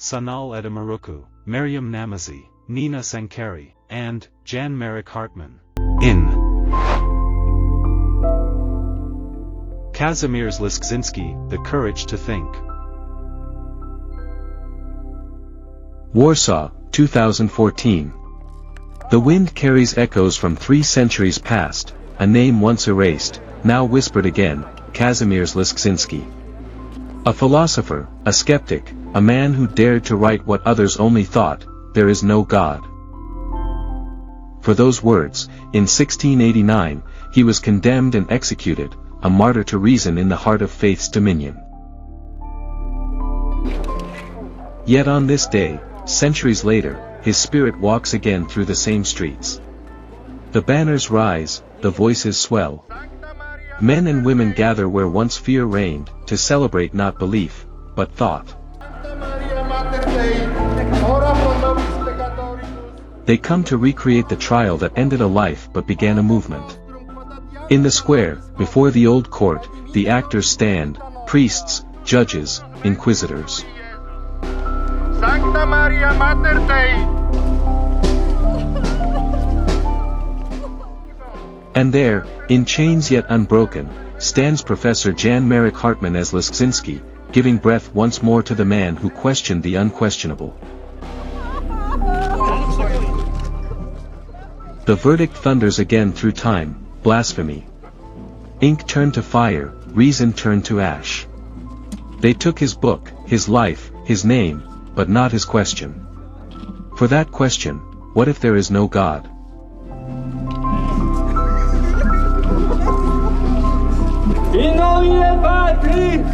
Sanal Edamaruku, Maryam Namazie, Nina Sankari, and Jan Marek Hartman. In Kazimierz Łyszczyński, The Courage to Think. Warsaw, 2014. The wind carries echoes from 3 centuries past, a name once erased, now whispered again, Kazimierz Łyszczyński. A philosopher, a sceptic, a man who dared to write what others only thought, there is no God. For those words, in 1689, he was condemned and executed, a martyr to reason in the heart of faith's dominion. Yet on this day, centuries later, his spirit walks again through the same streets. The banners rise, the voices swell. Men and women gather where once fear reigned, to celebrate not belief, but thought. They come to recreate the trial that ended a life but began a movement. In the square, before the old court, the actors stand, priests, judges, inquisitors. And there, in chains yet unbroken, stands Professor Jan Marek Hartman as Łyszczyński, giving breath once more to the man who questioned the unquestionable. The verdict thunders again through time, blasphemy. Ink turned to fire, reason turned to ash. They took his book, his life, his name, but not his question. For that question, what if there is no God? In nomine Patris,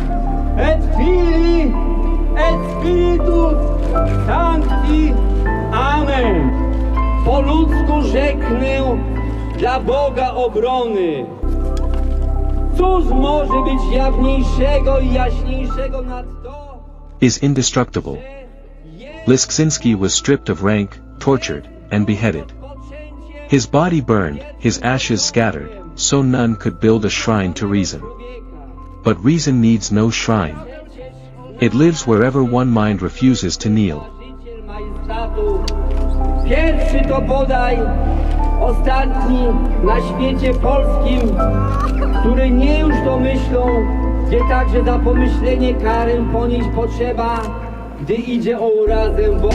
et Filii, et Spiritus Sancti. Amen. Po ludzku rzeknę dla Boga obrony. Cóż może być jawniejszego I jaśniejszego nad to? Is indestructible. Łyszczyński was stripped of rank, tortured, and beheaded. His body burned, his ashes scattered, so none could build a shrine to reason. But reason needs no shrine. It lives wherever one mind refuses to kneel. Pierwszy to bodaj ostatni na świecie polskim, który nie już domyślą, gdzie także za pomyślenie karę ponieść potrzeba, gdy idzie o urazę, bo...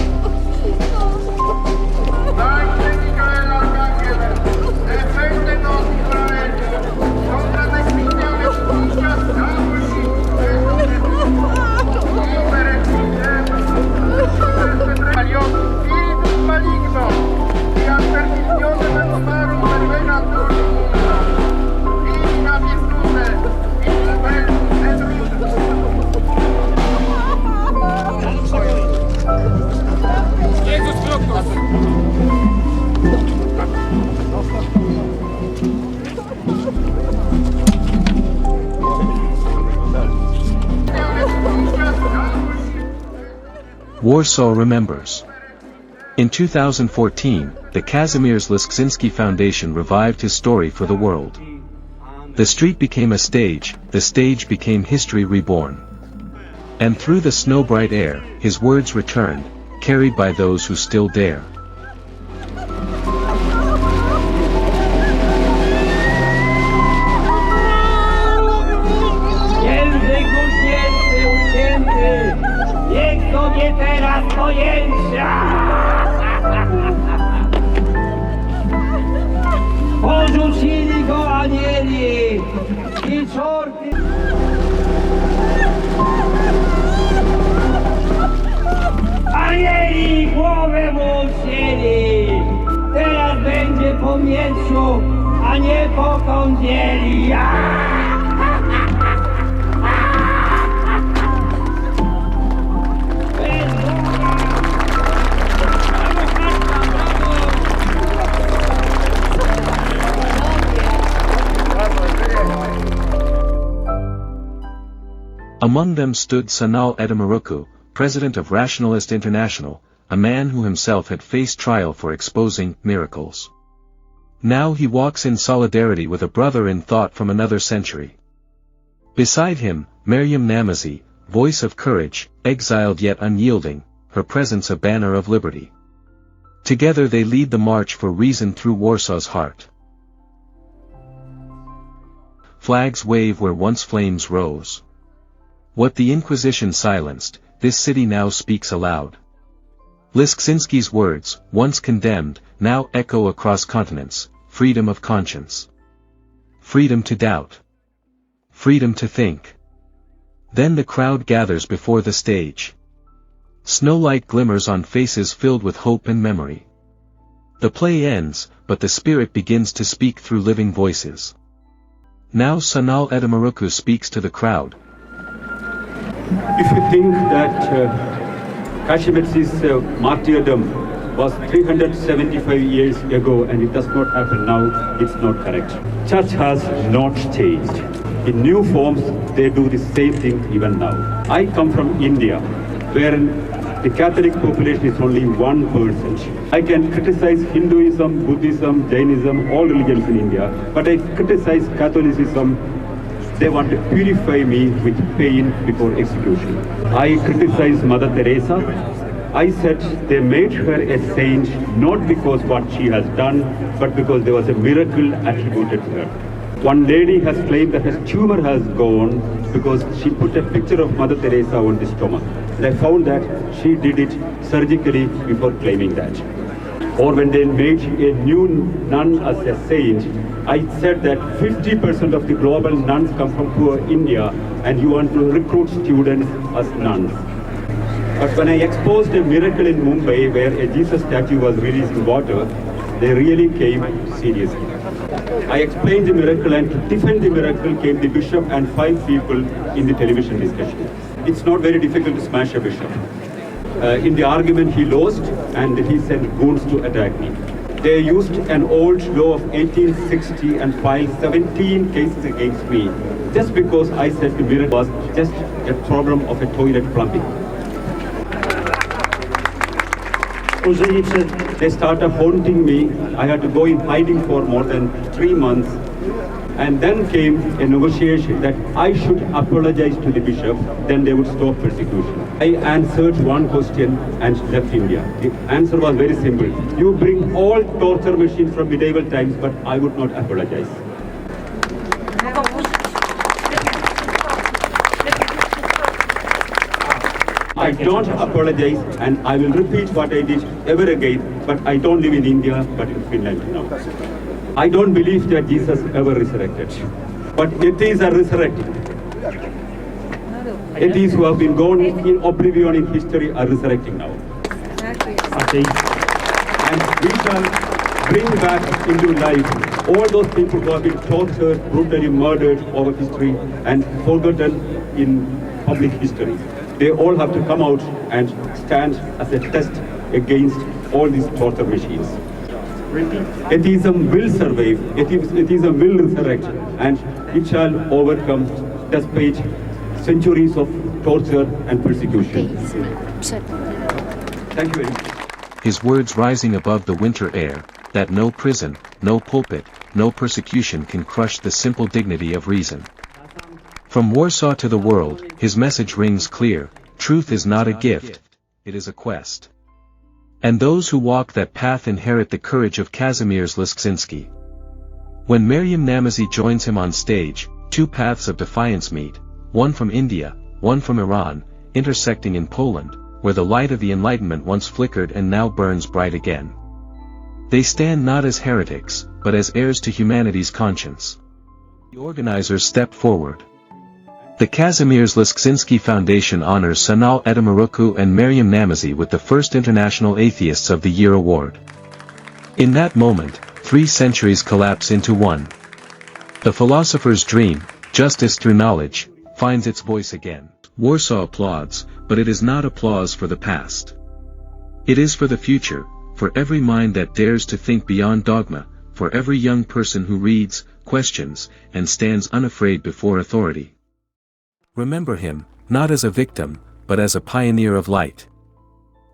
Warsaw remembers. In 2014, the Kazimierz Łyszczyński Foundation revived his story for the world. The street became a stage, the stage became history reborn. And through the snow-bright air, his words returned, carried by those who still dare. Niech sobie teraz pojęcia porzucili go anieli I czorty. Anieli głowę mu odcięli. Teraz będzie po mieczu, a nie po kądzieli. Among them stood Sanal Edamaruku, president of Rationalist International, a man who himself had faced trial for exposing miracles. Now he walks in solidarity with a brother in thought from another century. Beside him, Maryam Namazie, voice of courage, exiled yet unyielding, her presence a banner of liberty. Together they lead the march for reason through Warsaw's heart. Flags wave where once flames rose. What the Inquisition silenced, this city now speaks aloud. Łyszczyński's words, once condemned, now echo across continents: freedom of conscience. Freedom to doubt. Freedom to think. Then the crowd gathers before the stage. Snowlight glimmers on faces filled with hope and memory. The play ends, but the spirit begins to speak through living voices. Now Sanal Edamaruku speaks to the crowd. If you think that Kazimirz's martyrdom was 375 years ago and it does not happen now, it's not correct. Church has not changed. In new forms, they do the same thing even now. I come from India, where the Catholic population is only 1%. I can criticize Hinduism, Buddhism, Jainism, all religions in India, but I criticize Catholicism. They want to purify me with pain before execution. I criticize Mother Teresa. I said they made her a saint not because what she has done, but because there was a miracle attributed to her. One lady has claimed that her tumor has gone because she put a picture of Mother Teresa on the stomach. And I found that she did it surgically before claiming that. Or when they made a new nun as a saint, I said that 50% of the global nuns come from poor India and you want to recruit students as nuns. But when I exposed a miracle in Mumbai where a Jesus statue was releasing water, they really came seriously. I explained the miracle, and to defend the miracle came the bishop and 5 people in the television discussion. It's not very difficult to smash a bishop. In the argument he lost and he sent goons to attack me. They used an old law of 1860 and filed 17 cases against me just because I said the miracle was just a problem of a toilet plumbing. They started haunting me. I had to go in hiding for more than 3 months. And then came a negotiation that I should apologize to the bishop, then they would stop persecution. I answered one question and left India. The answer was very simple. You bring all torture machines from medieval times, but I would not apologize. I don't apologize, and I will repeat what I did ever again, but I don't live in India, but in Finland now. I don't believe that Jesus ever resurrected, but atheists are resurrecting. Atheists who have been gone in oblivion in history are resurrecting now. And we shall bring back into life all those people who have been tortured, brutally murdered over history and forgotten in public history. They all have to come out and stand as a test against all these torture machines. Atheism will survive, atheism will resurrect, and it shall overcome despite centuries of torture and persecution. Thank you very much. His words rising above the winter air, that no prison, no pulpit, no persecution can crush the simple dignity of reason. From Warsaw to the world, his message rings clear: truth is not a gift, it is a quest. And those who walk that path inherit the courage of Kazimierz Łyszczyński. When Maryam Namazie joins him on stage, 2 paths of defiance meet, one from India, one from Iran, intersecting in Poland, where the light of the Enlightenment once flickered and now burns bright again. They stand not as heretics, but as heirs to humanity's conscience. The organizers step forward. The Kazimierz Łyszczyński Foundation honors Sanal Edamaruku and Maryam Namazie with the first International Atheists of the Year award. In that moment, 3 centuries collapse into one. The philosopher's dream, justice through knowledge, finds its voice again. Warsaw applauds, but it is not applause for the past. It is for the future, for every mind that dares to think beyond dogma, for every young person who reads, questions, and stands unafraid before authority. Remember him, not as a victim, but as a pioneer of light.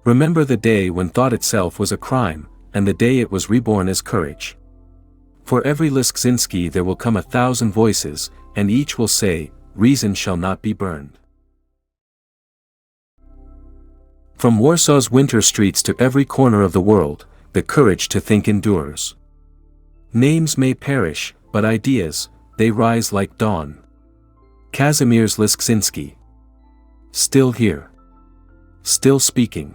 Remember the day when thought itself was a crime, and the day it was reborn as courage. For every Łyszczyński there will come 1,000 voices, and each will say, reason shall not be burned. From Warsaw's winter streets to every corner of the world, the courage to think endures. Names may perish, but ideas, they rise like dawn. Kazimierz Łyszczyński. Still here. Still speaking.